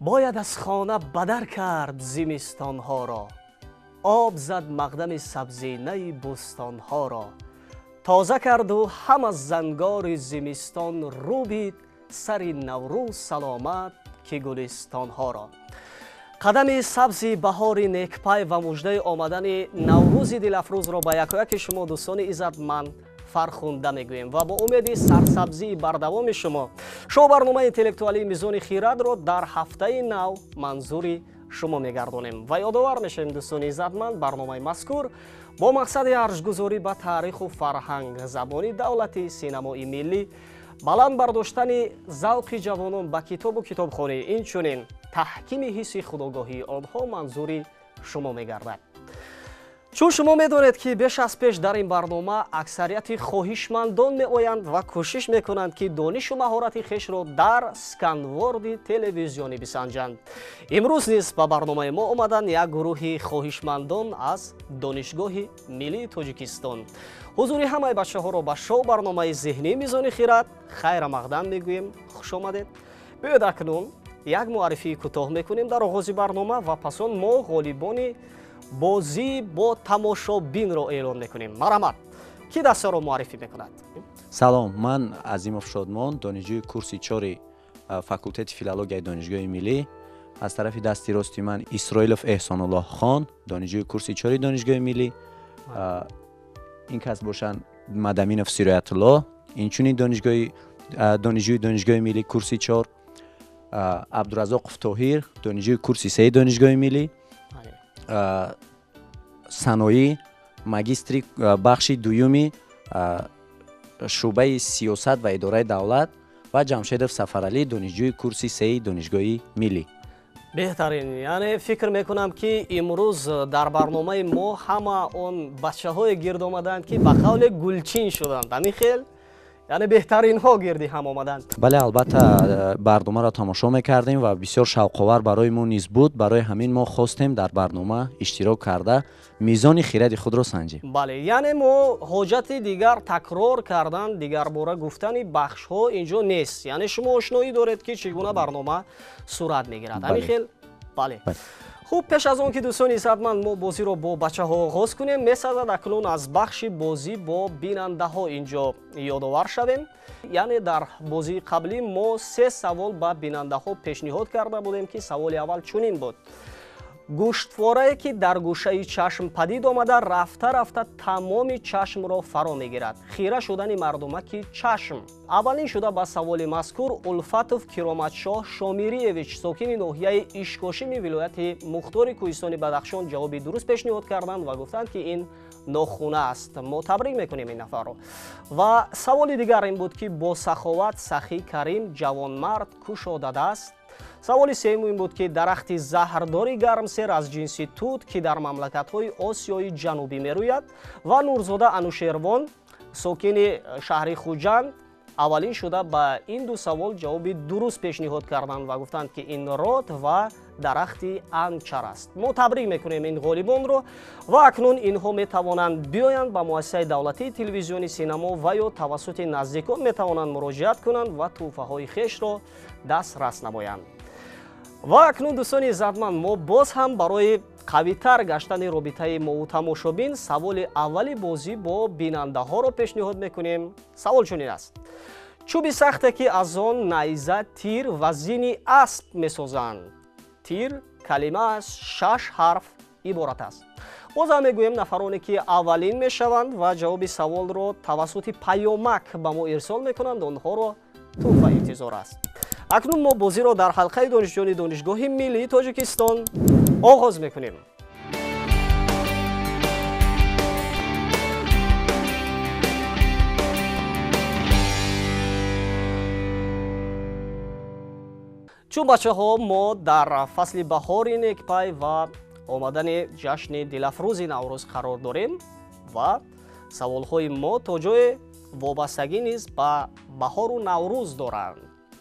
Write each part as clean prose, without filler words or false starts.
باید از خانه بدر کرد زمستانها را، آب زد مقدم سبزینه بستانها را. تازه کرد و هم از زنگار زمستان رو بید، سر نوروز سلامت که گلستانها را. قدم سبز بهار نیکپای و مژده آمدن نوروز دلافروز را به یکایک شما دوستان عزتمند فرخونده میگوییم و با امید سرسبزی بردوام شما برنامه اینتלקتوالی میزان خیرات را در هفته نو منظور شما میگردانیم و یادآور میشیم دوستان عزتمند برنامه مذکور با مقصد ارزشگذاری به تاریخ و فرهنگ زبانی دولتی سینمایی ملی، بلند برداشتن ذوق جوانان به کتاب و کتابخانه، اینچنین تحکیم حس خودآگاهی آنها منظور شما میگردد. چون شما میدانید که بیش از پیش در این برنامه اکثریت خواهشمندان میآیند و کوشش میکنند که دانش و مهارت خویش را در اسکنوارد تلویزیونی بسنجند. امروز نیز به برنامه ما آمدند یک گروه خواهشمندان از دانشگاه ملی تاجیکستان. حضور همه بچه ها را به شو برنامه ذهنی میزان خیرات خیر مقدم میگوییم. خوش آمدید. بیاید اکنون یک معرفی کوتاه میکنیم در آغاز برنامه و پس آن ما غالبان بازی با تماشابین را اعلان میکنیم. مرحمت. کی دست را معرفی میکند؟ سلام، من عظیمов شادمان، دانشجوی کورس 4 فاکولته فیلولوژی دانشگاه ملی. از طرف دستی راستی من اسرائیلوف احسان الله خان، دانشجوی کورس 4 دانشگاه ملی. این کس باشن مدامینوف سیرایت الله، اینچنین دانشجوی دانشگاه ملی کورس 4. عبدالرزاق طاهر، دانشجوی کورس 3 دانشگاه ملی. سنایی ماگیستری بخش دومی شعبه سیاست و اداره دولت و جمشیدوف سفرعلی، دانشجوی کورس 3 دانشگاه ملی. بهترین، یعنی فکر میکنم که امروز در برنامه ما همه اون بچه های گرد آمدند که به قول گلچین شدند. همین خیل یعنی بهترین ها گردی هم آمدند. بله، البته برنامه را تماشا میکردیم و بسیار شوق‌آور برای ما نیز بود. برای همین ما خواستیم در برنامه اشتراک کرده میزان خیرات خود را سنجیم. بله، یعنی ما حاجت دیگر تکرار کردن، دیگر باره گفتن بخش ها اینجا نیست. یعنی شما آشنایی دارید که چگونه برنامه صورت میگیرد. همین خیل. بله. خوب، پیش از اون که دوستان عزتمند ما بازی رو با بچه ها آغاز کنیم، میسازد اکنون از بخش بازی با بیننده ها اینجا یادآور شویم. یعنی در بازی قبلی ما 3 سوال به بیننده ها پیشنهاد کرده بودیم که سوال اول چنین بود: گوشتواره که در گوشه چشم پدید آمده رفته تمام چشم را فرا میگیرد. خیره شدن مردمه که چشم. اولین شده به سوال مذکور الفتوف کرامتشاه شامیریویچ، ساکن ناحیه اشکاشمی ولایت مختار کوهستان بدخشان جواب درست پیشنهاد کردند و گفتند که این ناخونه است. ما تبریک میکنیم این نفر رو. و سوال دیگر این بود که با سخاوت سخی کریم جوانمرد کشاده است. سوال سوم این بود که درخت زهرداری گرمسیر از جنس توت که در مملکت‌های آسیای جنوبی میروید. و نورزاده انوشیروان ساکن شهر خوجند اولین شده به این دو سوال جواب درست پیشنهاد کردند و گفتند که این رات و درخت انچر است. ما تبریک میکنیم این غالبان رو و اکنون اینها میتوانند بیایند به مؤسسه دولتی تلویزیونی سینما و یا توسط نزدیکان میتوانند مراجعت کنند و تحفه های خویش را دسترس نمایند. و اکنون دوستان عزتمند ما باز هم برای قوی‌تر گشتن رابطه ما و تماشابین سوال اولی بازی با بیننده ها را پیشنهاد میکنیم. سوال چنین است: چوبی سخته که از آن نیزه، تیر و زین اسب میسازند. تیر کلمه از 6 حرف عبارت است. باز هم میگویم نفرانی که اولین میشوند و جواب سوال را توسط پیامک به ما ارسال میکنند آنها را تحفه انتظار است. اکنون ما بازی را در حلقه دانشجویان دانشگاه ملی تاجیکستان آغاز میکنیم. چون بچه ها ما در فصل بهار نیکپای و آمدن جشن دلافروز نوروز قرار داریم و سوال های ما تا جای وابستگی نیز به بهار و نوروز دارند.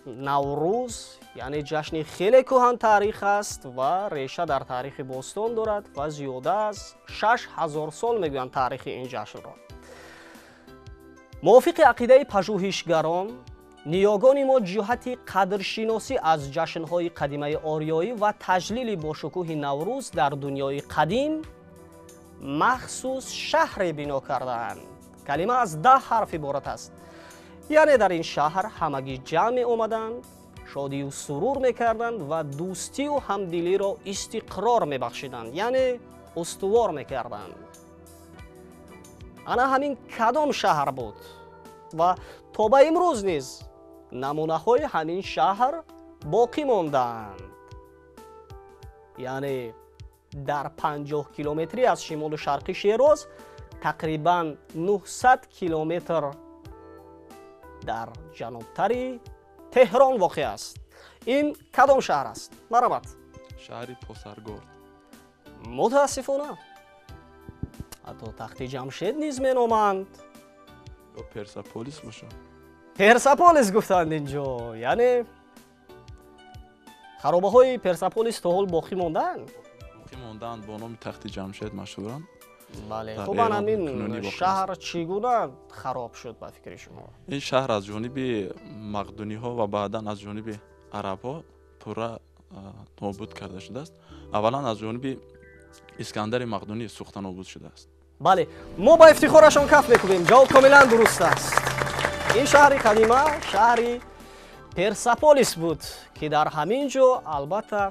نوروز یعنی جشن خیلی کهن تاریخ است و ریشه در تاریخ باستان دارد و زیاده از 6000 سال میگویند تاریخ این جشن را. موافق عقیده پژوهشگران ниёгони мо ҷиҳати қадршиносӣ аз ҷашнҳои қадимаи ориёӣ ва таҷлили бошукӯҳи Наврӯз дар дунёи қадим махсус шаҳре бино кардаанд. Калима аз 10 ҳарф иборат аст. яъне дар ин шаҳр ҳамагӣ ҷамъ меомаданд, шодию сурур мекарданд ва дӯстию ҳамдилиро истиқрор мебахшиданд, яъне устувор мекарданд. ана ҳамин кадом шаҳр буд ва то ба имрӯз низ намунаҳои ҳамин шаҳр боқӣ мондаанд. яъне дар 50 километрӣ аз шимолу шарқи Шероз, тақрибан 900 километр дар ҷанубтари Теҳрон воқеъ аст. ин кадом шаҳр аст? Марҳамат. шаҳри Посаргорд. мутаассифона ҳатто тахти Ҷамшед низ меноманд. ё Персаполис бошад. Персаполис гуфтанд инҷо, яъне харобаҳои Персаполис то ҳол боқӣ мондаанд? Боқӣ мондаанд, бо номи тахти Ҷамшед машҳуранд. бале, дар хуб Эрон ҳамин кунунӣ воқеъ шаҳр чӣ гуна хароб шуд ба фикри шумо? ин шаҳр аз ҷониби мақдуниҳо ва баъдан аз ҷониби арабҳо пурра нобуд карда шудааст. аввалан аз ҷониби Искандари Мақдунӣ сӯхта нобуд шудааст. бале, мо ба ифтихорашон каф мекубем. ҷавоб комилан дуруст аст. ин шаҳри қадима шаҳри Персаполис буд, ки дар ҳамин ҷо албатта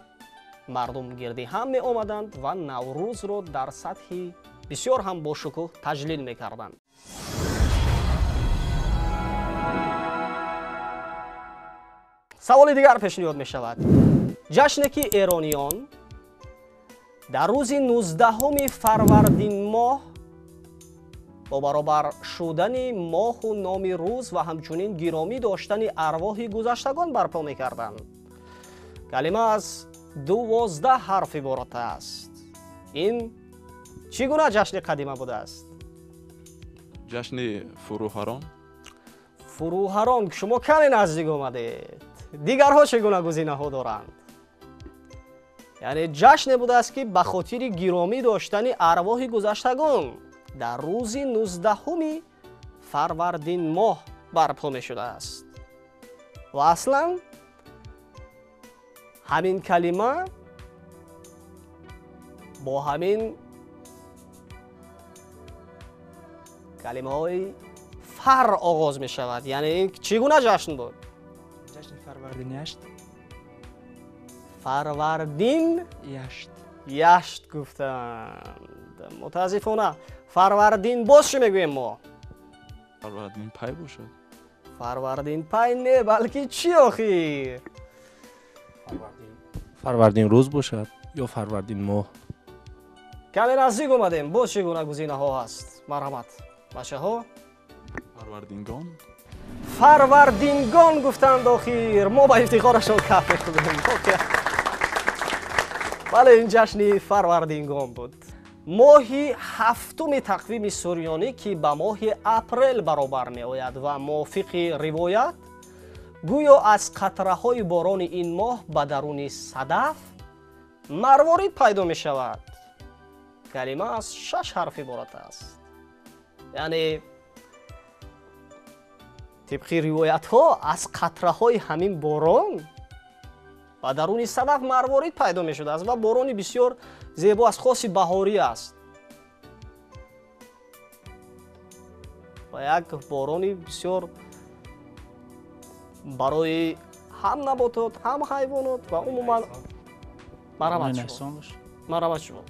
мардум гирди ҳам меомаданд ва Наврӯзро дар сатҳи бисёр ҳам бошукӯҳ таҷлил мекарданд. саволи дигар пешниҳод мешавад. ҷашне ки эрониён дар рӯзи 19 фарвардин моҳ бо баробар шудани моҳу номи рӯз ва ҳамчунин гиромӣ доштани арвоҳи гузаштагон барпо мекарданд. калима аз 12 ҳарф иборат аст. ин чӣ гуна ҷашни қадима будааст? ҷашни фурӯҳарон. фурӯҳарон, шумо каме наздик омадед. дигарҳо чӣ гуна гузинаҳо доранд? яъне ҷашне будааст ки ба хотири гиромӣ доштани арвоҳи гузаштагон дар рӯзи 19 фарвардин моҳ барпо мешудааст. ва аслан ҳамин калима бо ҳамин калимаҳои фар оғоз мешавад. яъне ин чӣ гуна ҷашн буд? ҷашни фарвардин яшт. фарвардин яшт. яшт гуфтанд. мутаассифона. фарвардин боз чӣ мегӯем мо? Фарвардин пай бошад. фарвардин пай не, балки чӣ охир? фарвардин рӯз бошад ё фарвардин моҳ. каме наздик омадем. боз чӣ гуна гузинаҳо ҳаст? марҳамат бачаҳо. Фарвардингон. фарвардингон гуфтанд охир. мо ба ифтихорашон каф мекунем. бале, ин ҷашни фарвардингон буд. моҳи ҳафтуми тақвими сурёнӣ ки ба моҳи апрел баробар меояд ва мувофиқи ривоят гӯё аз қатраҳои борони ин моҳ ба даруни садаф марворид пайдо мешавад. калима аз 6 ҳарф иборат аст. яъне тибқи ривоятҳо аз қатраҳои ҳамин борон ба даруни садаф марворид пайдо мешудааст ва борони бисёр зебо аст, хоси баҳорӣ аст. ва як борони бисёр барои ҳам наботот, ҳам ҳайвонот ва умуман марҳамат шумо.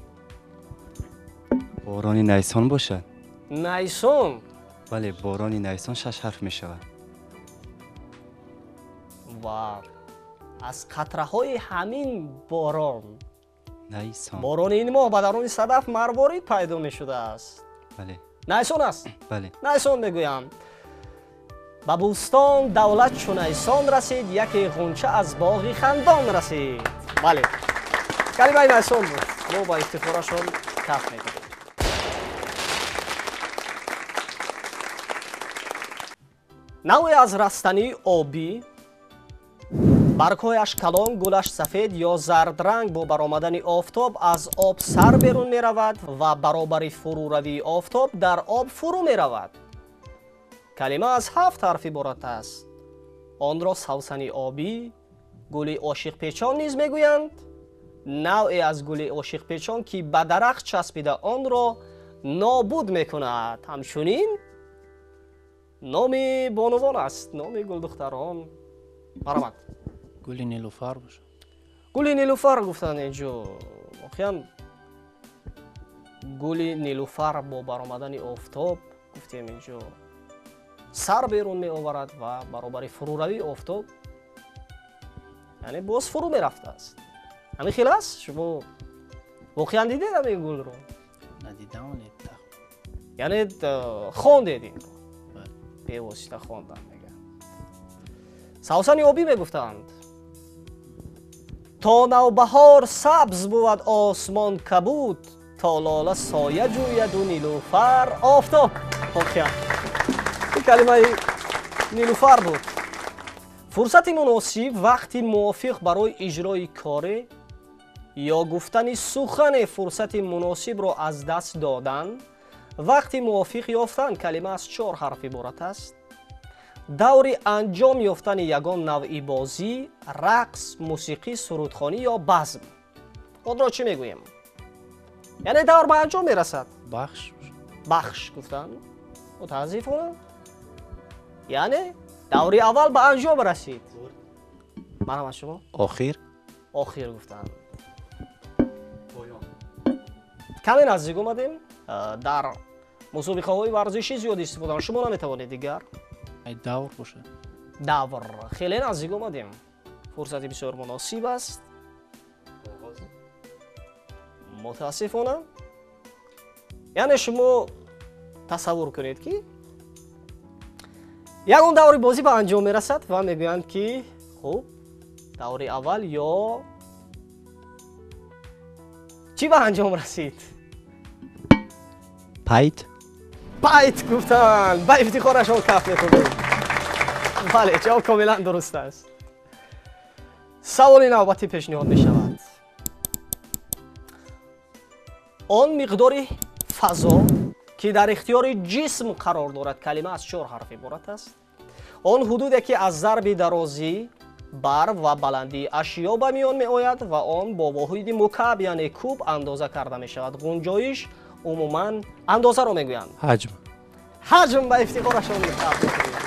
борони найсон бошад. найсон. бале, борони найсон 6 ҳарф мешавад. ва аз қатраҳои ҳамин борон найсон. борони ин моҳ ба даруни садаф марворид пайдо мешудааст. бале. найсон аст. бале. найсон мегӯям. ба бӯстон давлат чу найсон расид, яке ғунча аз боғи хандон расид. бале, калимаи найсон буд. мо ба ифтихорашон каф мекунем. навъе аз растании обӣ, баргҳояш калон, гулаш сафед ё зардранг бо баромадани офтоб аз об сар берун меравад ва баробари фуруравии офтоб дар об фурӯ меравад. калима аз 7 ҳарф иборат аст. آن را سوسن آبی، گل عاشق پیچان نیز میگویند. نوعی از گل عاشق پیچان که به درخت چسبیده آن را نابود میکند. همچنین نام بانوان است، نام گل دختران. مرحمت. گل نیلوفر باشه. گل نیلوفر گفتن اینجا. واقعا گل نیلوفر با برآمدن آفتاب گفتیم اینجا سر بیرون می آورد و برابر فروروی آفتاب یعنی باز فرو می رفته است. همین خیلی است. شما واقعا دیدید این گل رو؟ ندیدم و ندیدم. یعنی خواندید این رو؟ به واسطه خواندن میگه. سوسن آبی میگفتند تا نوبهار سبز بود آسمان کبود، تا لاله سایه جوید و نیلوفر آفتاب. واقعا این کلمه نیلوفر بود. فرصت مناسب وقتی موافق برای اجرای کار یا گفتن سخن فرصت مناسب را از دست دادن، وقتی موافق یافتن کلمه از 4 حرف عبارت است. دور انجام یافتن یگان نوعی بازی، رقص، موسیقی، سرودخوانی یا بزم. آن را چی میگوییم؟ یعنی دور به انجام میرسد. بخش. بخش گفتن متاسفانه یعنی دوری اول به انجام رسید. من هم شما آخر گفتن. کمی نزدیک اومدیم. در مسابقه های ورزشی زیاد استفاده شما نمیتوانید دیگر. ای دور باشه. دور خیلی نزدیک اومدیم. فرصتی بسیار مناسب است. متاسفانه یعنی شما تصور کنید که یگان دوری بازی به انجام میرسد و میگویند که خب دوری اول یا چی به انجام رسید؟ پایت گفتن. با افتخارشان کف میکنید. بله جواب کاملا درست است. سوال نوبتی پیشنهاد می شود. آن مقدار فضا که در اختیار جسم قرار دارد کلمه از 4 حرف عبارت است. آن حدودی که از ضرب درازی، بر و بلندی اشیا به میان می آید و آن با واحد مکعب یعنی کوب اندازه کرده می شود. گنجایش عموما اندازه را می گویند. حجم به افتخارشان کف میکنید.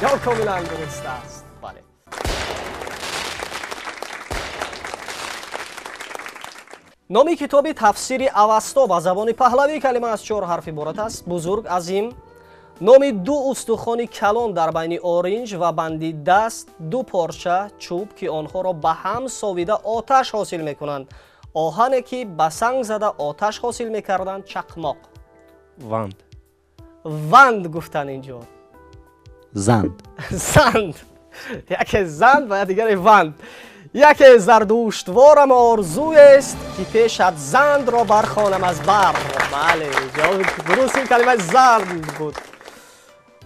جواب کاملا درست است. بله. نام کتاب تفسیر اوستا به زبان پهلوی کلمه از 4 حرف عبارت است. بزرگ عظیم. نام 2 استخوان کلان در بین آرنج و بندی دست 2 پارچه چوب که آنها را به هم ساویده آتش حاصل میکنند. آهنی که به سنگ زده آتش حاصل میکردند چقماق. وند گفتن اینجا. زند. یکی زند و دیگر وند. یکی زردوشتوارم آرزوی است که پیشت زند را برخوانم از بر. بله جواب درست این کلمه زند بود.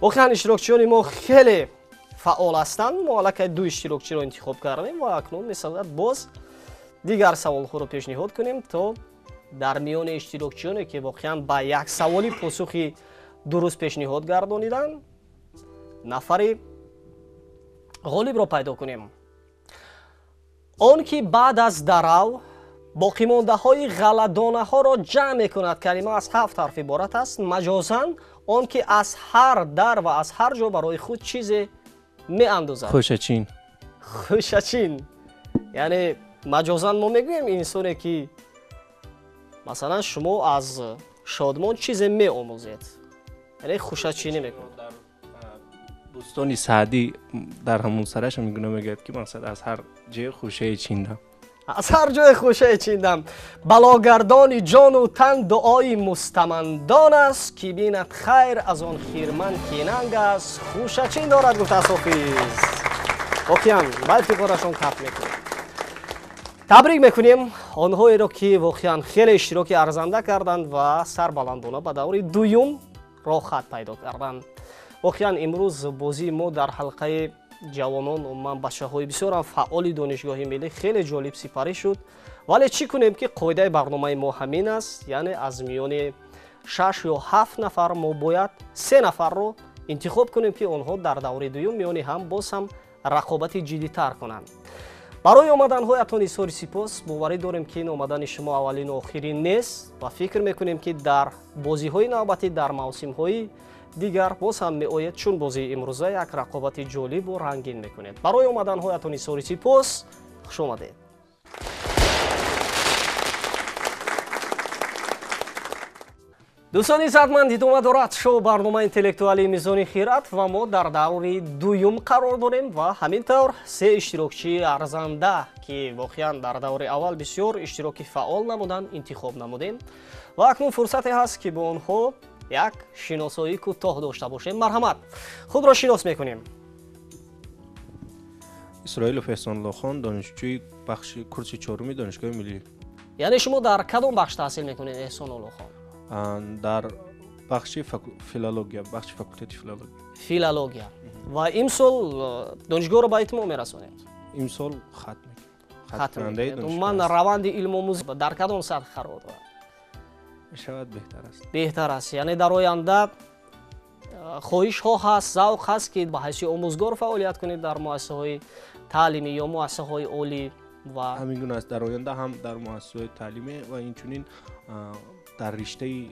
واقعا اشتراکچیان ما خیلی فعال هستند. ما الکی 2 اشتراکچی را انتخاب کردیم و اکنون می‌سازد باز دیگر سوال رو پیشنهاد کنیم تا در میان اشتراکچیانی که واقعا با یک سوالی پاسخی درست پیشنهاد گردانیدن نفر غالب را پیدا کنیم. آن که بعد از درو باقی مانده های غلدانه ها را جمع می کند کلمه از 7 حرف عبارت است. مجازاً آن که از هر در و از هر جا برای خود چیزی می اندازد. خوشچین یعنی مجازاً ما میگوییم انسانی که مثلا شما از شادمان چیزی می آموزید یعنی خوشچینی میکنید. دوستانی سعدی در همون سرش میگه که مثلا از هر جای خوشه چیندم. از هر جای خوشه چیندم. بلاگردان جان و تن دعای مستمندان است که بیند خیر از آن خیرمن که ننگ است خوشه چین دارد گفت حافظ. واقعا با افتخارشان کف میکنیم. تبریک میکنیم آنهایی را که واقعا خیلی اشتراک ارزنده کردند و سربلندانه به دور دوم راه خط پیدا کردند. واقعا امروز بازی ما در حلقه جوانان و من بچه‌های بسیار فعال دانشگاه ملی خیلی جالب سپری شد. ولی چی کنیم که قاعده برنامه ما همین است، یعنی از میان 6 یا 7 نفر ما باید 3 نفر رو интихоб кунем ки онҳо дар даври дуюм миёни ҳам боз ҳам рақобати ҷиддитар кунанд. барои омаданҳоятон изҳори сипос. боварӣ дорем ки ин омадани шумо аввалину охирин нест ва фикр мекунем ки дар бозиҳои навбатӣ дар мавсимҳои дигар боз ҳам меояд чун бозии имрӯза як рақобати ҷолибу рангин мекунед. барои омаданҳоятон изҳори сипос. хуш омадед. дӯстони иззатманд, идома дорад шоу барномаи интеллектуалии мизони хират ва мо дар даври дуюм қарор дорем ва ҳамин тавр се иштирокчии арзанда ки воқеан дар даври аввал бисёр иштироки фаъол намуданд интихоб намудем ва акнун фурсате ҳаст ки бо онҳо як шиносоии кӯтоҳ дошта бошем. марҳамат, худро шинос мекунем. исроилов эҳсонуллохон, донишҷӯи бахши курси чоруми донишгоҳи миллӣ. яъне шумо дар кадом бахш таҳсил мекунед эҳсонуллохон? дар бахши филология, бахши факултети филология. Филология. ва имсол донишгоҳро ба итмом мерасонед? имсол хатм мекунед. ман раванди илмомӯзӣ дар кадом сатҳ қарор дорад? шавад беҳтар аст. беҳтар аст. яъне дар оянда хоҳишҳо ҳаст, завқ ҳаст ки ба ҳайси омӯзгор фаъолият кунед дар муассисаҳои таълимӣ ё муассисаҳои олӣ ва ҳамин гуна аст. дар оянда ҳам дар муассисаҳои таълимӣ ва инчунин дар риштаи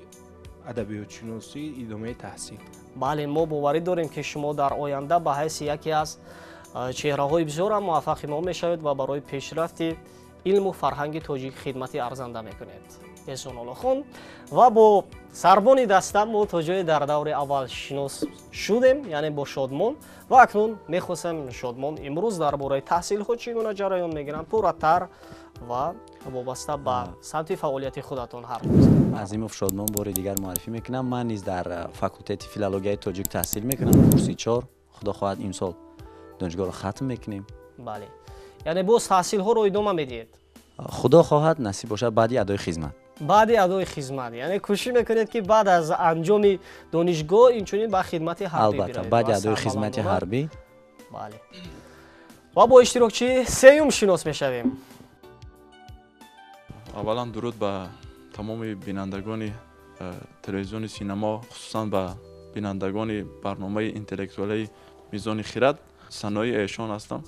адабиётшиносӣ идомаи таҳсил. бале, мо боварӣ дорем ки шумо дар оянда ба ҳайси яке аз чеҳраҳои бисёр муваффақи мо мешавед ва барои пешрафти илму фарҳанги тоҷик хидмати арзанда мекунед. эҳсонуллохон. ва бо сарбони даста мо то ҷое дар даври аввал шинос шудем, яъне бо Шодмон, ва акнун мехостем Шодмон имрӯз дар бораи таҳсилҳо чӣ гуна ҷараён мегиранд пурратар ва вобаста ба самти фаъолияти худатон ҳарф бизанед. азимов Шодмон бори дигар муаррифӣ мекунам. ман низ дар факултети филологияи тоҷик таҳсил мекунам, курси 4. худо хоҳад имсол донишгоҳро хатм мекунем. бале, яъне боз таҳсилҳоро идома медиҳед? худо хоҳад насиб бошад баъди адои хизмат. баъди адои хизмат, яъне кӯшиш мекунед ки баъд аз анҷоми донишгоҳ инчунин ба хидмати ҳарбӣ биравед. албатта баъди адои хизмати ҳарбӣ. бале. ва бо иштирокчи сеюм шинос мешавем. аввалан дуруд ба тамоми бинандагони телевизиони синемо, хусусан ба бинандагони барномаи интеллектуалии мизони хират. санои эшон ҳастам,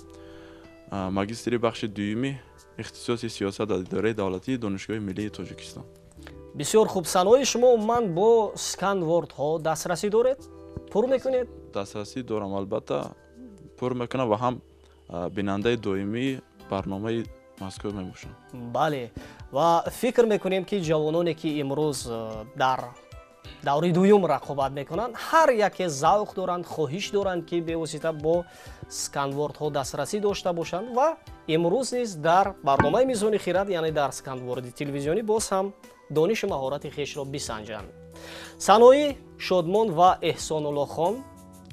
магистри бахши дуюми ихтисоси сиёсат ва идораи давлатии донишгоҳи миллии Тоҷикистон. бисёр хуб. санои шумо умуман бо сканвордҳо дастрасӣ доред? пур мекунед? дастрасӣ дорам, албатта пур мекунам ва ҳам бинандаи доимии барномаи мазкур мебошам. бале, ва фикр мекунем ки ҷавононе ки имрӯз дар даври дуюм рақобат мекунанд, ҳар яке завқ доранд, хоҳиш доранд ки бевосита бо сканвордҳо дастрасӣ дошта бошанд ва имрӯз низ дар барномаи мизони хират, яъне дар сканворди телевизионӣ боз ҳам донишу маҳорати хешро бисанҷанд. санои Шодмон ва Эҳсонуллохон,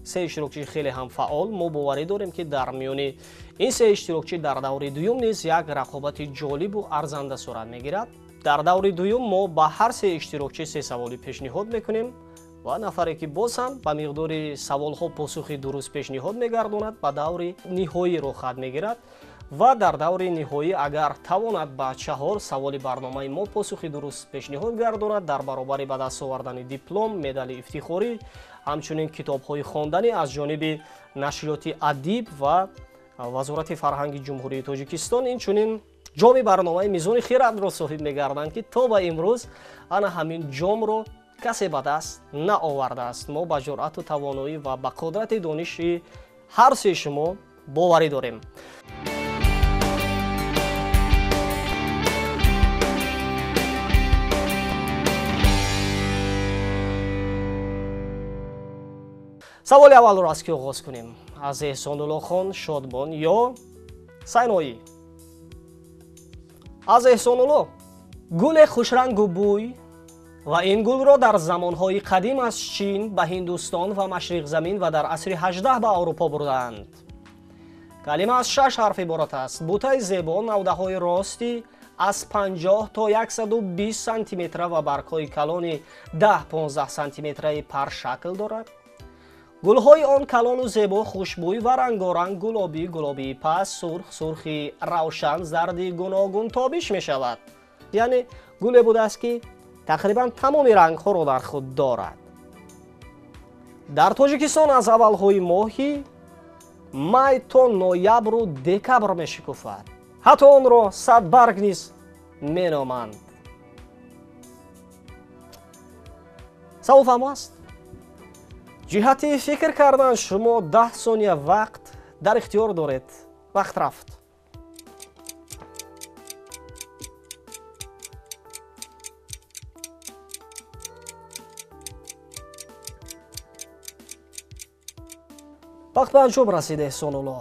се иштирокчии хеле ҳам фаъол. мо боварӣ дорем ки дар миёни ин се иштирокчӣ дар даври дуюм низ як рақобати ҷолибу арзанда сурат мегирад. дар даври дуюм мо ба ҳар се иштирокчӣ се саволи пешниҳод мекунем ва нафаре ки боз ҳам ба миқдори саволҳо посухи дуруст пешниҳод мегардонад ба даври ниҳоӣ рухат мегирад ва дар даври ниҳоӣ агар тавонад ба 4 саволи барномаи мо посухи дуруст пешниҳод гардонад, дар баробари ба даст овардани диплом, медали ифтихорӣ, ҳамчунин китобҳои хонданӣ аз ҷониби нашриёти адиб ва вазорати фарҳанги ҷумҳурии Тоҷикистон, инчунин ҷоми барномаи мизони хиратро соҳиб мегарданд ки то ба имрӯз ана ҳамин ҷомро касе ба даст наовардааст. мо ба ҷуръату тавоноӣ ва ба қудрати дониши ҳар се шумо боварӣ дорем. саволи аввалро аз ки оғоз кунем? аз Эҳсонуллохон, Шодмон ё Сайноӣ? аз Эҳсонулло. гули хушрангу бӯй ва ин гулро дар замонҳои қадим аз Чин ба Ҳиндустон ва Машриқзамин ва дар асри 18 ба Аврупо бурдаанд. калима аз 6 ҳарф иборат аст. бутаи зебо навдаҳои рости аз 50 то 120 сантиметра ва баргҳои калони 10-15 сантиметраи паршакл дорад. гулҳои он калону зебо хушбӯй ва рангоранг гулобӣ, гулобии паст, сурх, сурхи равшан, зарди гуногун тобиш мешавад. яъне гуле будааст ки тақрибан тамоми рангҳоро дар худ дорад. дар тоҷикистон аз аввалҳои моҳи май то ноябру декабр мешикуфад. ҳатто онро садбарг низ меноманд. савол фаҳмо аст? ҷиҳати фикр кардан шумо 10 сония вақт дар ихтиёр доред. вақт рафт. вақт ба анҷом расид эҳсонулло.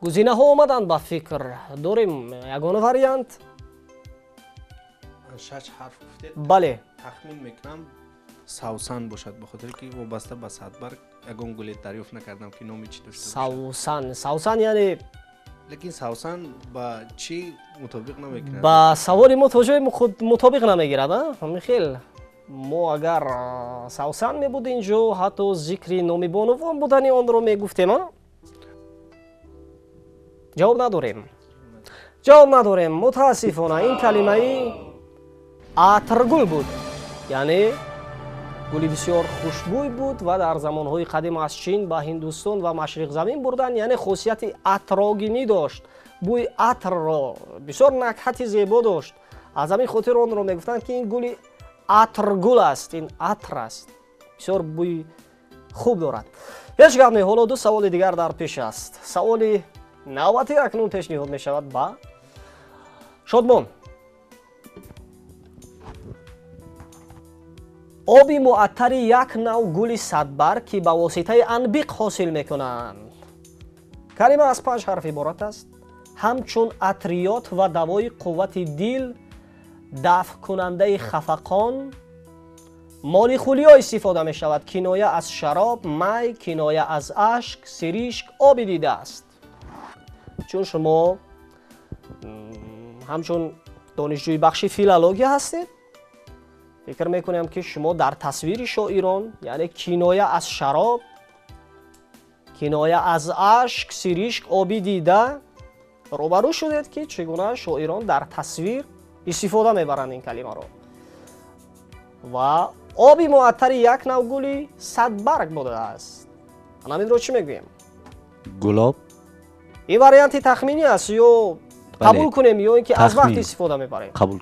гузинаҳо омаданд ба фикр. дорем ягона вариант. 6 ҳарф гуфтед. бале. тахмин мекунам савсан бошад, ба хотире ки вобаста ба садбарг ягон гуле дарёфт накардам ки номи чӣ дошта бошад. савсан яъне лекин савсан ба чӣ мутобиқ намекунад? ба саволи мо тоҷои мутобиқ намегирад. михел мо агар савсан мебуд инҷо ҳатто зикри номи бонувон будани онро мегуфтем. ҷавоб надорем. мутаассифона ин калимаи атргул буд. яъне гули бисёр хушбӯй буд ва дар замонҳои қадим аз чин ба ҳиндустон ва машриқзамин бурдан, яъне хусусияти атрогинӣ дошт. бӯи атрро бисёр накҳати зебо дошт. аз ҳамин хотир онро мегуфтанд ки ин гули атргул аст. ин атр аст, бисёр бӯи хуб дорад. ҳеҷ гап не. ҳоло ду саволи дигар дар пеш аст. саволи навбатӣ акнун пешниҳод мешавад ба Шодмон. оби муаттари як нав гули садбарг ки ба воситаи анбиқ ҳосил мекунанд. калима аз 5 ҳарф иборат аст. ҳамчун атриёт ва давои қуввати дил, дафъкунандаи хафақон, моли хулиё истифода мешавад. киноя аз шароб, май, киноя аз ашк, сиришк, оби дида аст. чун шумо ҳамчун донишҷӯи бахши филология ҳастед, фикр мекунем ки шумо дар тасвири шоирон, яъне киноя аз шароб, киноя аз ашк, сиришк, оби дида рӯбарӯ шудед ки чӣ гуна шоирон дар тасвир истифода мебаранд ин калимаро. ва оби муаттари як нав гули садбарг будааст. наминро чӣ мегӯем? гулоб. ин варианти тахминӣ аст ё қабул кунем ё ин ки аз вақт истифода мебарем? қабул.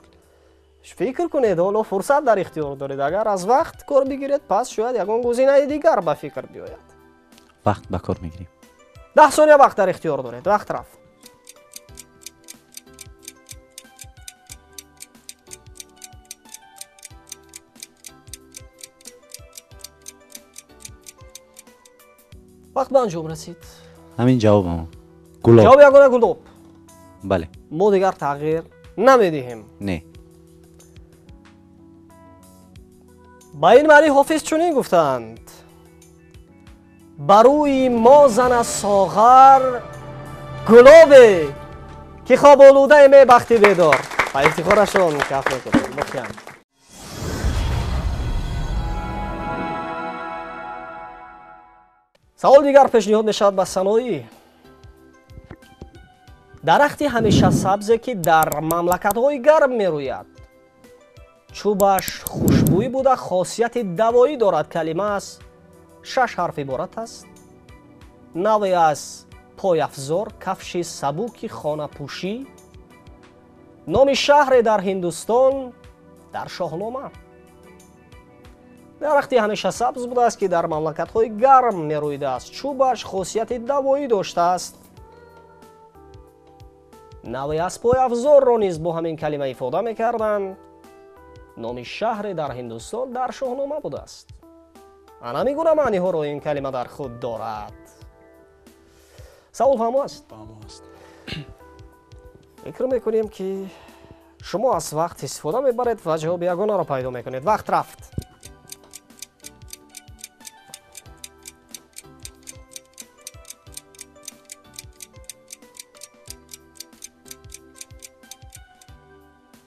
фикр кунед, ҳоло фурсат дар ихтиёр доред. агар аз вақт кор бигиред, пас шояд ягон гузинаи дигар ба фикр биёяд. вақт ба кор мегирем. 10 сония вақт дар ихтиёр доред. вақт рафт. вақт ба анҷом расид. ҳамин ҷавобам. гулоб. ҷавоб ягона гулоб. бале. мо дигар тағйир намедиҳем. не. ба ин маъни ҳофиз чунин гуфтанд: ба рӯи мо зана соғар гулобе ки хоб олудаи мебахти бедор. ба ифтихорашон каф мекунем. мухям. савол дигар пешниҳод мешавад ба Саноӣ. дарахти ҳамешасабзе ки дар мамлакатҳои гарм мерӯяд, чӯбаш хушбӯй буда хосияти давоӣ дорад. калима аз 6 ҳарф иборат аст. наве аз пойафзор, кафши сабуки хонапӯшӣ, номи шаҳре дар Ҳиндустон дар шоҳнома. дарахти ҳамешасабз будааст ки дар мамлакатҳои гарм мерӯидааст. чӯбаш хосияти давоӣ доштааст. наве аз пойафзорро низ бо ҳамин калима ифода мекарданд. номи шаҳре дар Ҳиндустон дар шоҳнома будааст. ана мегӯна маъниҳоро ин калима дар худ дорад. савол фаҳмо аст? фикр мекунем ки шумо аз вақт истифода мебаред ва ҷавоби ягонаро пайдо мекунед. вақт рафт.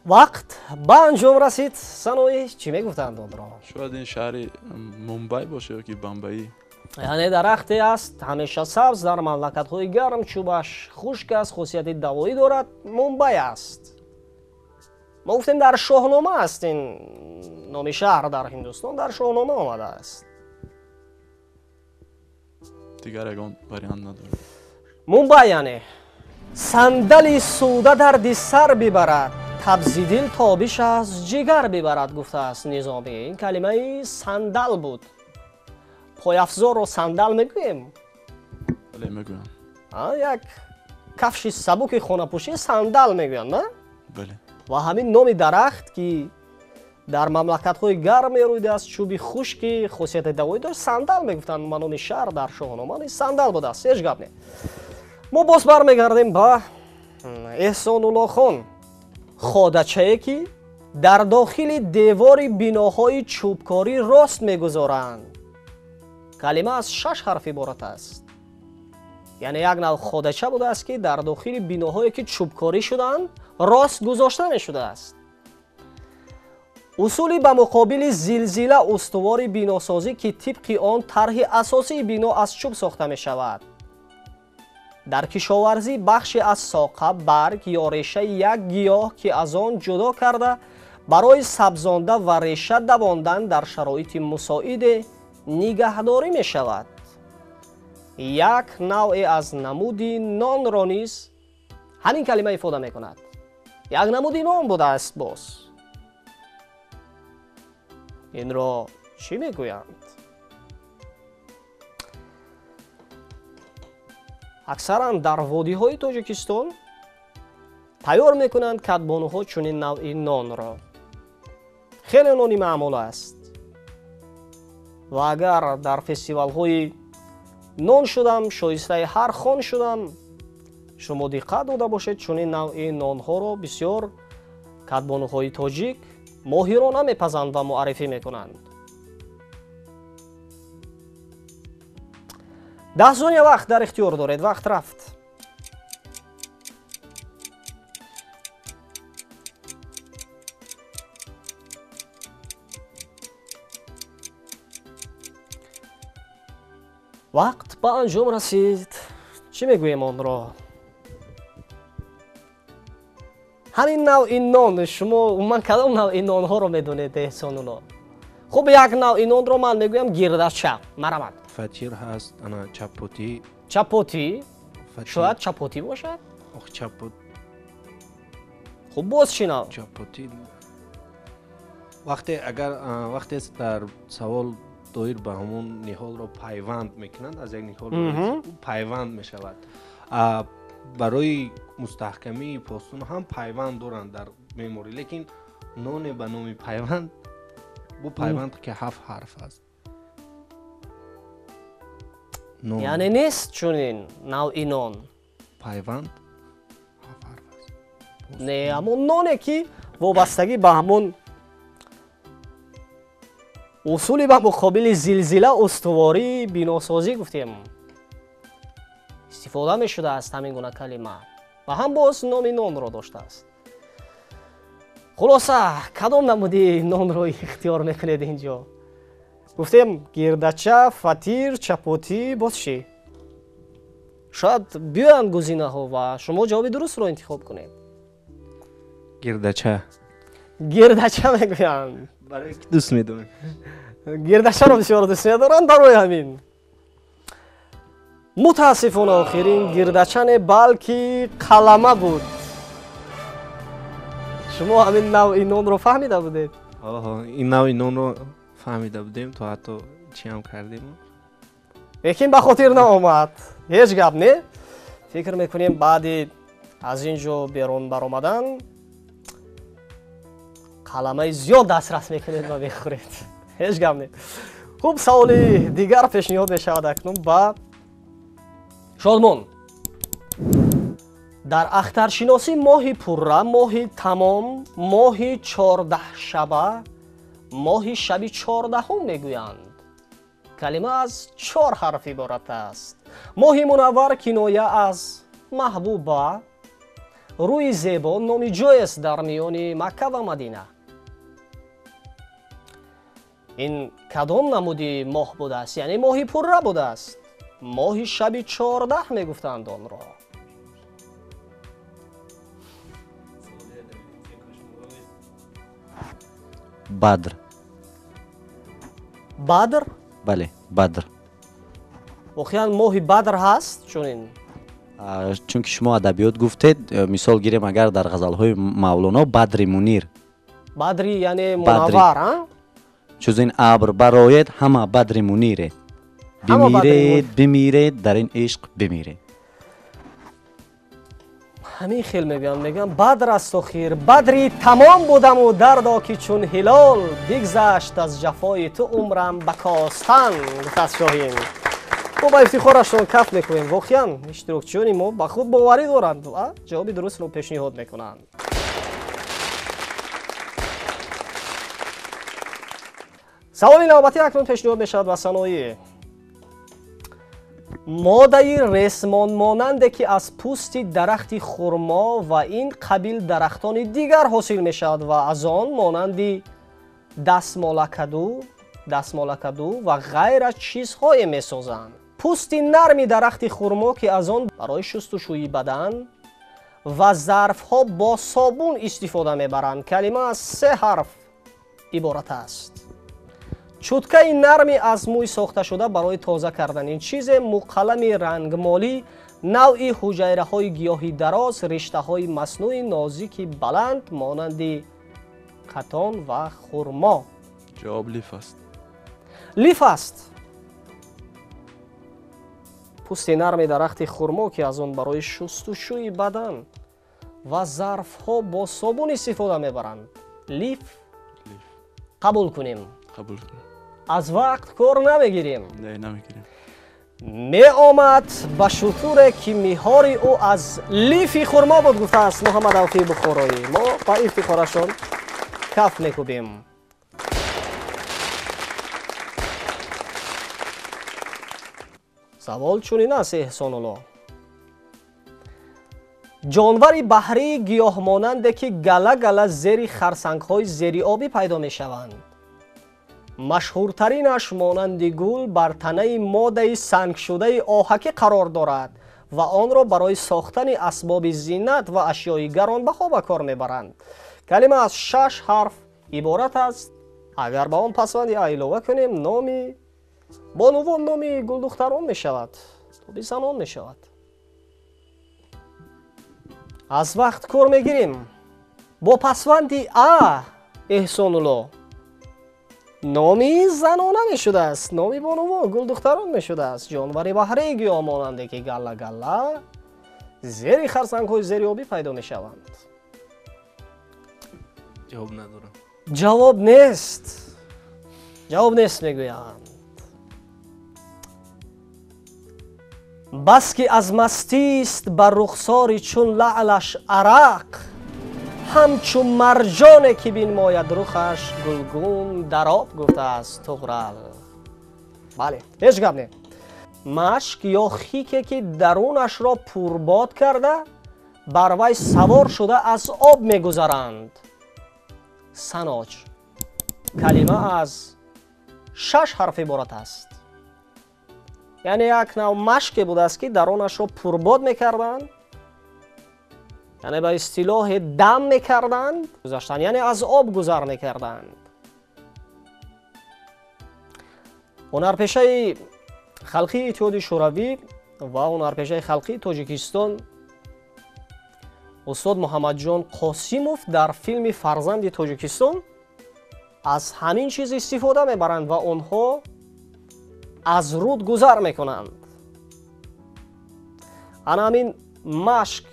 вақт ба анҷом расид. Саноӣ чӣ мегуфтанд онро? шояд ин шаҳри мумбай боше ё ки бамбаӣ. яъне дарахте аст ҳамешасабз дар мамлакатҳои гарм, чӯбаш хушк аст, хусусияти давоӣ дорад. мумбай аст. мо гуфтем дар шоҳнома аст. ин номи шаҳр дар Ҳиндустон дар шоҳнома омадааст. дигар ягон вариант надорад. мунбаяне сандали суда дарди сар бибарад табзидил тобиш аз ҷигар бибарад гуфтааст Низомӣ. Ин калимаи сандал буд. Пойафзорро сандал мегӯем. бале мегӯям. Як кафши сабуки хонапӯшӣ сандал мегӯянд, на? бале ва ҳамин номи дарахт ки дар мамлакатҳои гарм мерӯйдааст, чӯби хушки хусусияти давоӣ дошт, сандал мегуфтанд. Ва номи шаҳр дар шоҳнома сандал будааст. ҳеҷ гап не. мо боз бармегардем ба Эҳсонуллохон, ходачае ки дар дохили девори биноҳои чӯбкорӣ рост мегузоранд. калима аз 6 ҳарф иборат аст. яъне як нав ходача будааст ки дар дохили биноҳое ки чӯбкорӣ шудаанд рост гузошта мешудааст. усули ба муқобили зилзила устувори биносозӣ ки тибқи он тарҳи асосии бино аз чӯб сохта мешавад. дар кишоварзӣ бахше аз соқа, барг ё решаи як гиёҳ ки аз он ҷудо карда барои сабзонда ва реша давондан дар шароити мусоиде нигаҳдорӣ мешавад. як навъе аз намуди нонро низ ҳамин калима ифода мекунад. як намуди нон будааст. боз инро чӣ мегӯянд? аксаран дар водиҳои Тоҷикистон тайёр мекунанд кадбонуҳо чунин навъи нонро. хеле нони маъмул аст. ва агар дар фестивалҳои нон шудам, шоистаи ҳар хон шудам, шумо диққат дода бошед, чунин навъи нонҳоро бисёр кадбонуҳои тоҷик моҳирона мепазанд ва муаррифӣ мекунанд. 10 сония вақт дар ихтиёр доред. вақт рафт. вақт ба анҷом расид. чӣ мегӯем онро? ҳамин навъи нон, шумо умуман кадом навъи нонҳоро медонед Эҳсонулло? хуб, як навъи нонро ман мегӯям гирдача. марамад. фатир ҳаст, ана чапоти. чапоти? шояд чапоти бошад? чапот. хуб, боз чӣ нав? чапоти. вақте агар вақте дар савол доир ба ҳамон ниҳолро пайванд мекунанд, аз як ниҳол пайванд мешавад. барои мустаҳкамии постун ҳам пайванд доранд дар меъморӣ, лекин ноне ба номи пайванд, бу пайванд ки 7 ҳарф аст. яъне нест чунин навъи нон. пайванд 7 ҳарф аст. не, ҳамон ноне ки вобастагӣ ба ҳамон усули ба муқобили зилзила устуворӣ биносозӣ гуфтем истифода мешудааст ҳамин гуна калима ва ҳам боз номи нонро доштааст. хулоса, кадом намуди нонро ихтиёр мекунед инҷо? гуфтем гирдача, фатир, чапоти, боз чӣ? шояд биёянд гузинаҳо ва шумо ҷавоби дурустро интихоб кунед. гирдача. гирдача мегӯянд. барои ки дӯст медорем. гирдачаро бисёр дӯст медоранд. барои ҳамин мутаассифона охирин гирдача не, балки қалама буд. шумо ҳамин навъи нонро фаҳмида будед? ин навъи нонро фаҳмида будем, то ҳатто чиам кардем, лекин ба хотир наомад. ҳеҷ гап не. фикр мекунем баъди аз ин ҷо берун баромадан қаламаи зиёд дастрас мекунед ва мехӯред. ҳеҷ гап не. хуб, саволи дигар пешниҳод мешавад акнун ба Шодмон. дар ахтаршиносӣ моҳи пурра, моҳи тамом, моҳи 14шаба, моҳи шаби 14 мегӯянд. калима аз 4 ҳарф иборат аст. моҳи мунаввар киноя аз маҳбуба, рӯи зебо номи ҷоест дар миёни Макка ва Мадина. ин кадом намуди моҳ будааст? яъне моҳи пурра будааст. моҳи шаби 14 мегуфтанд онро. бадр. бадр? бале, бадр. واقعا ماه بدر هست چونین؟ چون که شما ادبیات گفتید مثال گیریم اگر در غزل‌های مولانا بدر منیر بدری یعنی منور ها؟ چون این ابر برآید همه بدر منیره بمیرید در این عشق بمیرید. همین خیلی میگم بدر است و خیر بدری تمام بودم و دردا که چون هلال بگذشت از جفای تو عمرم بکاستن گفت شاهین. ما با افتخارشون کف میکنیم واقعا اشتراکچیانی ما با خود باوری دارند جواب درست رو پیشنهاد میکنند. سوال نوبتی اکنون پیشنهاد میشود و صنایع ماده رسمان ماننده که از پوست درخت خرما و این قبیل درختان دیگر حاصل می شود و از آن مانند دستمالکدو و غیر چیزهای می سازند. پوست نرم درخت خرما که از آن برای شستشویی بدن و ظرفها با صابون استفاده می برند. کلمه از 3 حرف عبارت است. چوتکه نرمی از موی ساخته شده برای تازه کردن این چیز مقلم رنگمالی نوعی حجیره های گیاهی دراز رشته های مصنوعی نازکی بلند مانند کتان و خرما. جواب لیف است. لیف است. پوست نرم درخت خرما که از آن برای شستشوی بدن و ظرف ها با صابون استفاده میبرند. لیف قبول کنیم. قبول کنیم. از وقت کار نمیگیریم. نه نمیگیریم. می آمد به شطور که میهاری او از لیف خرما بود گفته است محمد اوفی بخارایی. ما با افتخارشون کف میکوبیم. سوال چونین است احسان الله. جانور بحری گیاه ماننده که گله زیر خرسنگ های زیر آبی پیدا می شوند. مشهورترینش مانند گل بر تنه ماده سنگ شده آهکی قرار دارد و آن را برای ساختن اسباب زینت و اشیای گرانبها به کار میبرند. کلمه از 6 حرف عبارت است. اگر با آن پسوندی علاوه کنیم نامی بانوان نامی گل دختران می شود، بی زنان می شود. از وقت کار میگیریم. با پسوندی احسان الله نامی زنانه می شده است، نامی بانوان گل دختران می شده است. جانور بحری گیاه ماننده که گله زیر خرسنگ های زیر آبی پیدا می شوند. جواب ندارم. جواب نیست میگویند. بس که از مستی است بر رخساری چون لعلش عرق، همچون مرجانه که بینماید رخش گلگون در آب گفته است طغرل. بله هیچ گپ نه. مشک یا خیکی که درونش را پرباد کرده بر وی سوار شده از آب میگذرند. سناج. کلمه از 6 حرف عبارت است. یعنی یک نوع مشک بود است که درونش را پرباد میکردند، یعنی به اصطلاح دم میکردند گذاشتن، یعنی از آب گذر میکردند. هنرپیشه خلقی اتحادیه شوروی و هنرپیشه خلقی تاجیکستان استاد محمد جان قاسیموف در فیلم فرزند تاجیکستان از همین چیز استفاده میبرند و آنها از رود گذر میکنند. همین مشک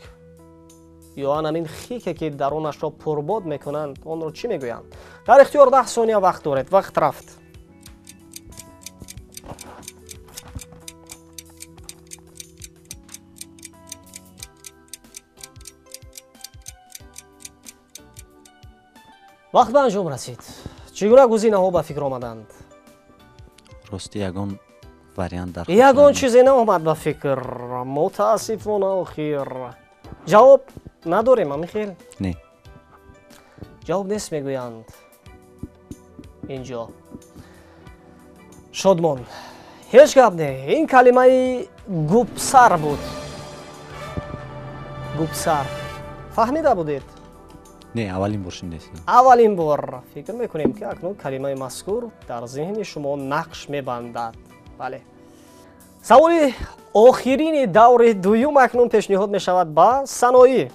یا همین خیکی که درونش را پرباد میکنند آن را چی میگویند؟ در اختیار 10 ثانیه وقت دارید. وقت رفت. وقت به انجام رسید. چگونه گزینه ها به فکر آمدند؟ راستی یگان وریانت در یگان چیزی نآمد به فکر. متاسفانه آخر جواب نداریم. امیخیل نه جواب نیست میگویند. اینجا شادمان هیچ گپ نه. این کلمه گوبسر بود. گوبسر فهمیده بودید؟ نه اولین بار شنیدم. اولین بار. فکر میکنیم که اکنون کلمه مذکور در ذهن شما نقش میبندد. بله саволи охирини даври дуюм акнун пешниҳод мешавад ба саноӣ.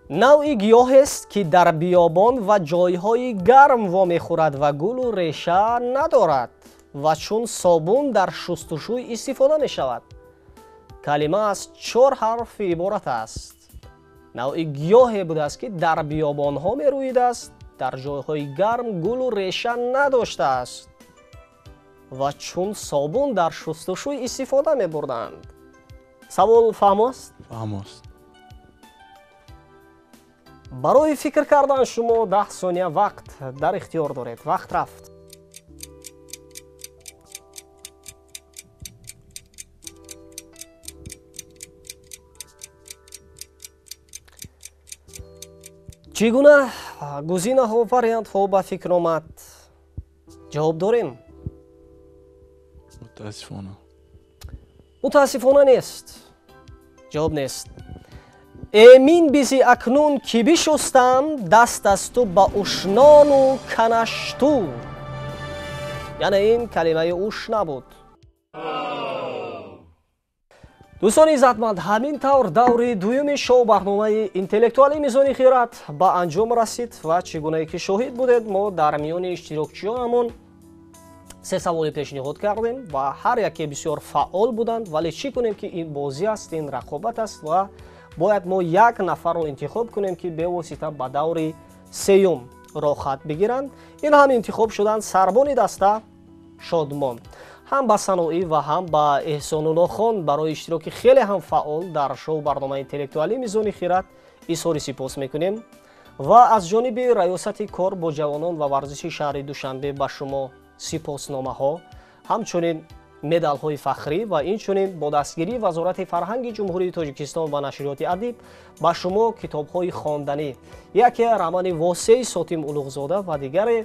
навъи гиёҳест ки дар биёбон ва ҷойҳои гарм вомехӯрад ва гулу реша надорад ва чун собун дар шустушӯй истифода мешавад. калима аз 4 ҳарфи иборат аст. навъи гиёҳе будааст ки дар биёбонҳо мерӯидааст, дар ҷойҳои гарм гулу реша надоштааст ва чун собун дар шустушӯй истифода мебурданд. савол фаҳм аст? фаҳм аст. барои фикр кардан шумо 10 сония вақт дар ихтиёр доред. вақт рафт. чӣ гуна гузинаҳо, вариантҳо ба фикр омад? ҷавоб дорем? мутаассифона нест. ҷавоб нест. эмин бизи акнун ки бишустам даст аз ту ба ушнону канаш ту. яъне ин калимаи уш набуд. дӯстони иззатманд, ҳамин тавр даври дуюми шоу барномаи интеллектуали мизони хират ба анҷом расид ва чӣ гунае ки шоҳид будед, мо дар миёни иштирокчиёнамон 3 саволи пешниҳод кардем ва ҳар яке бисёр фаъол буданд, вале чӣ кунем ки ин бозӣ аст, ин рақобат аст ва бояд мо як нафарро интихоб кунем ки бевосита ба даври сеюм рохат бигиранд. ин ҳам интихоб шуданд сарбони даста Шодмон. ҳам ба Саноӣ ва ҳам ба Эҳсонулло хон барои иштироки хеле ҳам фаъол дар шоу барномаи интеллектуалӣ мизони хират изҳори сипос мекунем ва аз ҷониби раёсати кор бо ҷавонон ва варзиши шаҳри Душанбе ба шумо сипосномаҳо, ҳамчунин медалҳои фахрӣ ва инчунин бо дастгирии Вазорати фарҳанги Ҷумҳурии Тоҷикистон ва нашриёти адиб ба шумо китобҳои хонданӣ, яке романи Восеи Сотим Улуғзода ва дигаре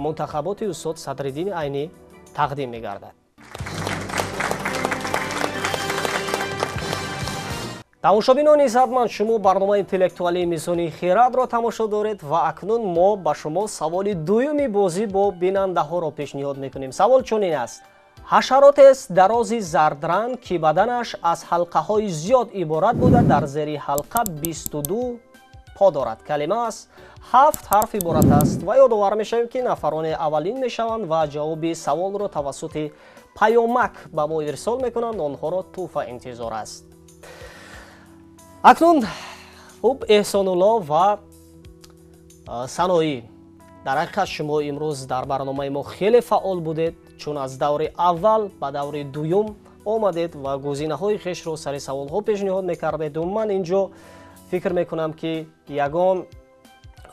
мунтахаботи Устод Садриддини Айнӣ тақдим мегардад. тамошобинони иззатманд, шумо барномаи интеллектуалии мизони хиратро тамошо доред ва акнун мо ба шумо саволи дуюми бозӣ бо бинандаҳоро пешниҳод мекунем. савол чунин аст: ҳашаротест дарози зардранг ки баданаш аз ҳалқаҳои зиёд иборат буда дар зери ҳалқа 22 по дорад. калима аст, 7 ҳарф иборат аст ва ёдовар мешавем ки нафарони аввалин мешаванд ва ҷавоби саволро тавассути паёмак ба мо ирсол мекунанд. онҳоро туҳфа интизор аст. акнун хуб, Эҳсонулло ва Саноӣ, дар ҳақиқат шумо имрӯз дар барномаи мо хеле фаъол будед, чун аз даври аввал ба даври дуюм омадед ва гузинаҳои хешро сари саволҳо пешниҳод мекардед. ман инҷо фикр мекунам ки ягон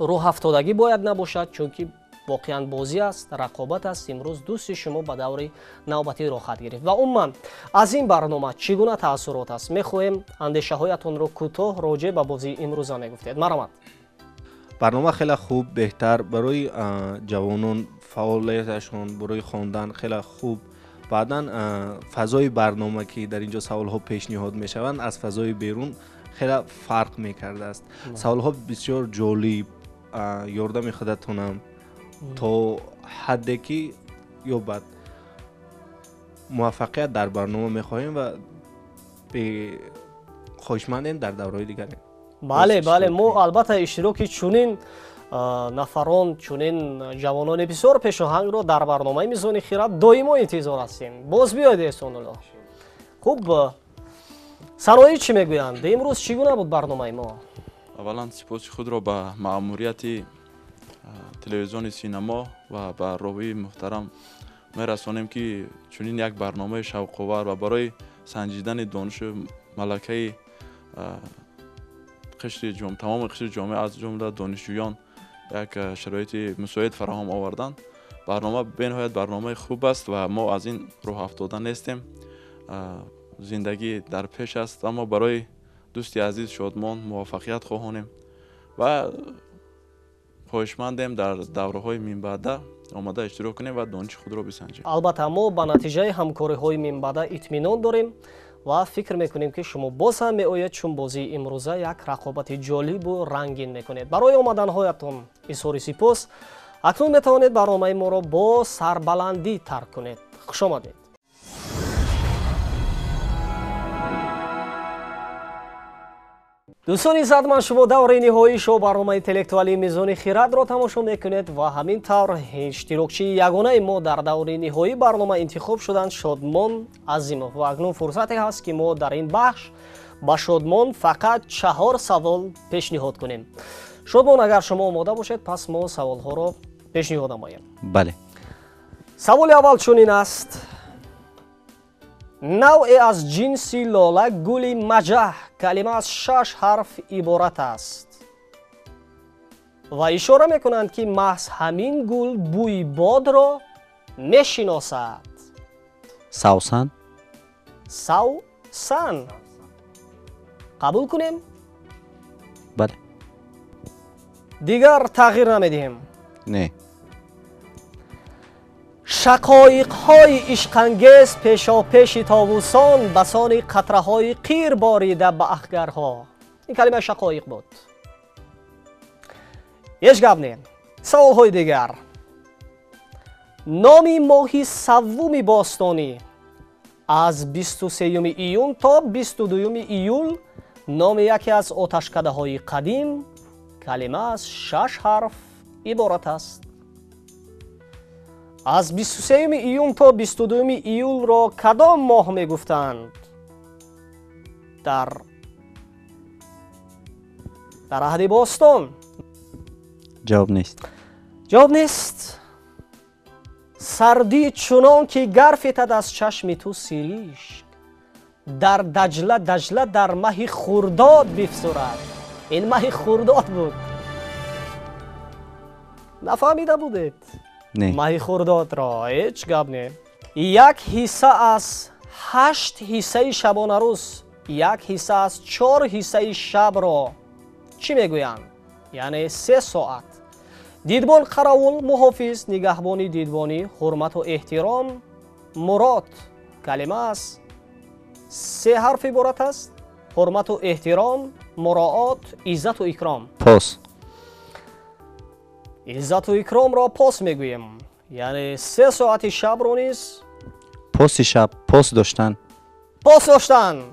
рӯҳафтодагӣ бояд набошад, чунки воқеан бозӣ аст, рақобат аст. имрӯз дӯсти шумо ба даври навбатӣ рохат гирифт ва умуман аз ин барнома чӣ гуна таассурот аст? мехоҳем андешаҳоятонро кӯтоҳ роҷеъ ба бозии имрӯза мегуфтед. маромад. барнома хеле хуб, беҳтар барои ҷавонон, фаъолияташон барои хондан хеле хуб. баъдан фазои барнома ки дар инҷо саволҳо пешниҳод мешаванд аз фазои берун хеле фарқ мекардааст. саволҳо бисёр ҷолиб, ёрдам худатонам то ҳадде ки ёбад муваффақият дар барнома мехоҳем ва хоҳишмандем дар давраҳои дигаре. бале, мо албатта иштироки чунин нафарон, чунин ҷавонони бисёр пешоҳангро дар барномаи мизони хират доимо интизор ҳастем. боз биёед Эҳсонулло. хуб, Саноӣ чӣ мегӯянд? имрӯз чӣ гуна буд барномаи мо? аввалан сипоси худро ба маъмурияти телевизиони синамо ва ба ровии муҳтарам мерасонем ки чунин як барномаи шавқовар ва барои санҷидани донишу малакаи тамоми қишри ҷомеа аз ҷумла донишҷӯён як шароити мусоид фароҳам оварданд. барнома бениҳоят барномаи хуб аст ва мо аз ин роҳ афтода нестем. зиндагӣ дар пеш аст, аммо барои дӯсти азиз Шодмон муваффақият хоҳонем ва хоҳишмандем дар давраҳои минбаъда омада иштирок кунем ва дониши худро бисанҷем. албатта мо ба натиҷаи ҳамкориҳои минбаъда итминон дорем ва фикр мекунем ки шумо боз ҳам меояд, чун бозии имрӯза як рақобати ҷолибу рангин мекунед. барои омаданҳоятон изҳори сипос. акнун метавонед барномаи моро бо сарбаландӣ тарк кунед. хушомадед. دوستان عزیزمند شما دور نهایی شو برنامه اینتלקטואלי میزان خرد را تماشا میکنید و همین طور اشتراکچی یگانه ما در دور نهایی برنامه انتخاب شدن شادمان عظیمов و اکنون فرصتی هست که ما در این بخش با شادمان فقط 4 سوال پیشنهاد کنیم. شادمان اگر شما آماده باشید پس ما سوال ها را پیشنهاد نماییم. بله. سوال اول چنین است: نوعی از جنس لاله گل مجه کلمه از 6 حرف عبارت است و اشاره میکنند که محض همین گل بوی باد را میشناسد. سوسن. سوسن قبول کنیم؟ بله. دیگر تغییر نمیدیم. نه. شقایق‌های عشق‌انگیز پیشاپیش طاووسان بسان قطره‌های قیر باریده به اخگرها. این کلمه شقایق بود. هیچ گپ نه. سوال‌های دیگر: نام ماه سوم باستانی از 23 ایون تا 22 ایول نام یکی از آتشکده‌های قدیم کلمه از 6 حرف عبارت است. از 23 ایون تا 22 ایول را کدام ماه می گفتند؟ در عهد باستان. جواب نیست. جواب نیست. سردی چنان که گرفتد از چشم تو سیریش در دجله در ماه خرداد بفسرد. این ماه خرداد بود. نفهمیده بودید؟ نه. ماه خرداد را هیچ گپ نه. یک حصه از 8 حصه شبانه روز، یک حصه از 4 حصه شب را چی میگویند؟ یعنی 3 ساعت. دیدبان قراول محافظ نگهبانی دیدبانی حرمت و احترام مراد کلمه است 3 حرف عبارت است: حرمت و احترام، مراعات، عزت و اکرام. پاس. عزت و اکرام را پاس میگوییم، یعنی 3 ساعت شب رو نیست پاس شب. پاس داشتن. پاس داشتن.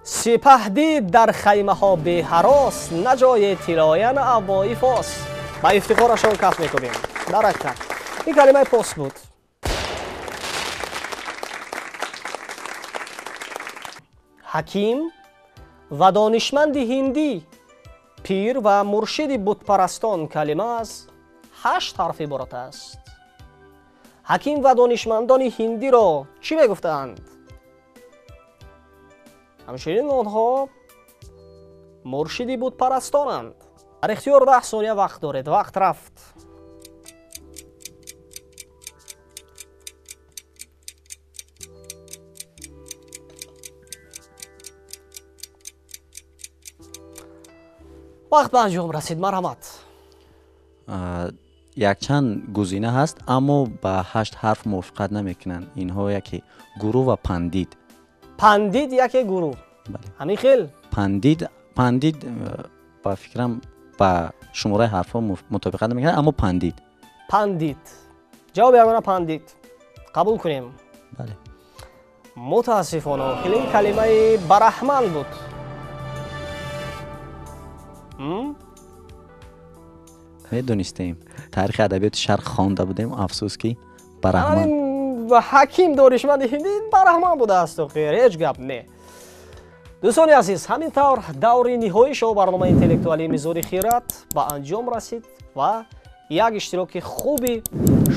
سپهدید در خیمه ها به هراس نجای تلاین عبای فاس. با افتخارشان کف میکنیم. برکت. این کلمه پاس بود. حکیم و دانشمند هندی، پیر و مرشد بت پرستان کلمه از 8 حرف عبارت است. حکیم و دانشمندان هندی را چی میگفتند؟ همچنین آنها مرشدی بت پرستانند. در اختیار 10 ثانیه وقت دارید. وقت رفت. وقت به انجام رسید. مرحمت. یک چند گزینه هست اما با 8 حرف موافقت نمیکنن. اینها یکی گروه و پندید. پندید یکی گروه. بله. همین خیل. پندید با فکرم با شماره حرف ها مطابقت نمیکنن اما پندید. جواب یگانه پندید. قبول کنیم. بله. متاسفانه خیلی کلمه برهمن بود. میدونستیم تاریخ ادبیات شرق خوانده بودیم، افسوس که برهمن و حکیم دانشمند هندی برهمن بوده است و خیر هیچ گپ نه. دوستان عزیز، همینطور دور نهایی شو برنامه اینتלקטואلی میزان خیرات با انجام رسید و یک اشتراک خوبی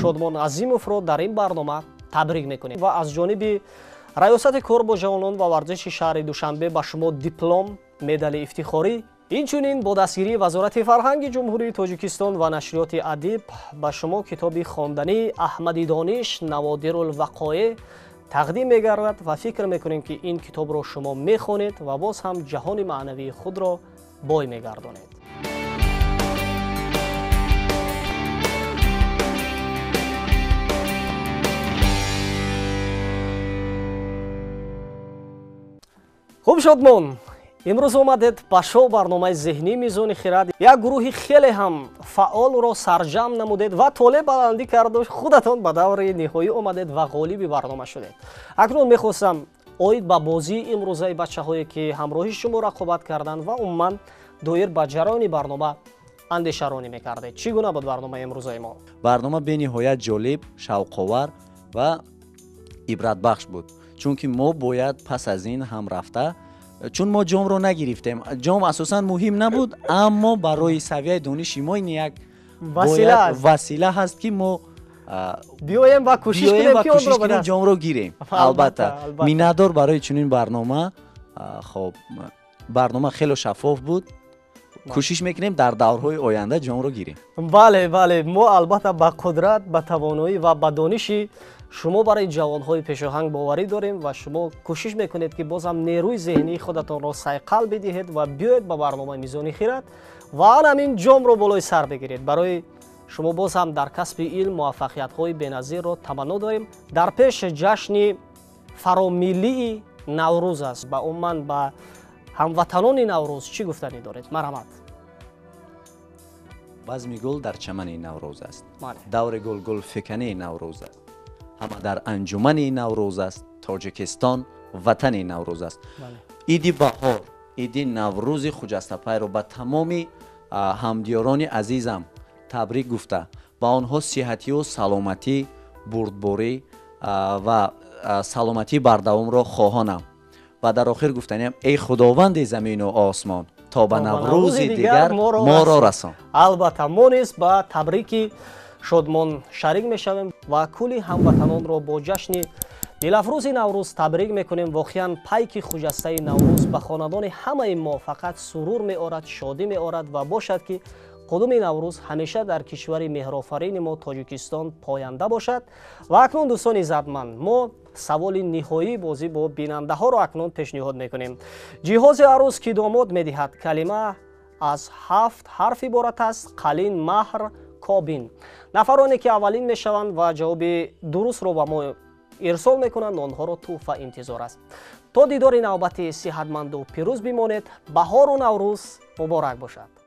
شادمان عظیمов رو در این برنامه تبریک میکنیم و از جانب ریاست کار با جوانان و ورزش شهر دوشنبه به شما دیپلم، مدال افتخاری، اینچنین با دستگیری وزارت فرهنگ جمهوری تاجیکستان و نشریات ادب به شما کتاب خواندنی احمدی دانش نوادر الوقایع تقدیم می‌گردد و فکر می‌کنیم که این کتاب را شما می‌خوانید و باز هم جهان معنوی خود را بوی می‌گردانید. خوب شادمان، امروز آمدید با شو برنامه ذهنی میزان خرد یک گروه خیلی هم فعال را سرجم نمودید و طالب بلندی کرده خودتان به دور نهایی آمدید و غالب برنامه شدید. اکنون میخواستم оид ба бозии имрӯзаи бачаҳое ки ҳамроҳи шумо рақобат карданд ва умуман доир ба ҷараёни барнома андешаронӣ мекардед. Чӣ гуна буд барномаи имрӯзаи мо? барнома бениҳоят ҷолиб, шавқовар ва ибратбахш буд. Чунки мо бояд пас аз ин ҳам рафта, чун мо ҷомро нагирифтем. Ҷом асосан муҳим набуд, аммо барои савияи дониши мо ин як васила ҳаст ки мо биёем ва кӯшиш кунем ҷомро гирем. Албатта миннатдор барои чунин барнома. Хоб барнома хело шаффоф буд. кӯшиш мекунем дар даврҳои оянда ҷомро гирем. бале бале, мо албатта ба қудрат, ба тавоноӣ ва ба дониши шумо барои ҷавонҳои пешоҳанг боварӣ дорем ва шумо кӯшиш мекунед ки бозам нерӯи зеҳнии худатонро сайқал бидиҳед ва биёед ба барномаи Мизони Хират ва ҳамин ҷомро болои сар бигиред. барои шумо боз ҳам дар касби илм муваффақиятҳои беназирро таманно дорем. дар пеш ҷашни фаромиллии Наврӯз аст. ба умуман ба ҳамватанони Наврӯз чӣ гуфтанӣ доред? Марҳамат. базми гул дар чамани Наврӯз аст. даври гулфекании Наврӯз аст. ҳама дар анҷумани Наврӯз аст. Тоҷикистон ватани Наврӯз аст. иди баҳор, иди Наврӯзи хуҷастапайро ба тамоми ҳамдиёрони азизам табрик гуфта ба онҳо сиҳатию саломатӣ, бурдборӣ ва саломатии бардавомро хоҳонам. ва дар охир гуфтаниям эй худованди замину осмон, то ба Наврӯзи дигар моро расон. албатта мо низ ба табрики шодмон шарик мешавем ва кулли ҳамватанонро бо ҷашни дилафрӯзи Наврӯз табрик мекунем. воқеан пайки хуҷастаи Наврӯз ба хонадони ҳамаи мо фақат сурур меорад, шодӣ меорад ва бошад ки қудуми Наврӯз ҳамеша дар кишвари меҳрофарини мо Тоҷикистон поянда бошад. ва акнун дӯстони иззатманд, мо саволи ниҳоии бозӣ бо бинандаҳоро акнун пешниҳод мекунем. ҷиҳози арӯз ки домод медиҳад калима аз 7 ҳарф иборат аст: қалин, маҳр, кобин. нафароне ки аввалин мешаванд ва ҷавоби дурустро ба мо ирсол мекунанд, онҳоро тӯҳфа интизор аст. то дидори навбати сиҳатманду пирӯз бимонед. баҳору Наврӯз муборак бошад.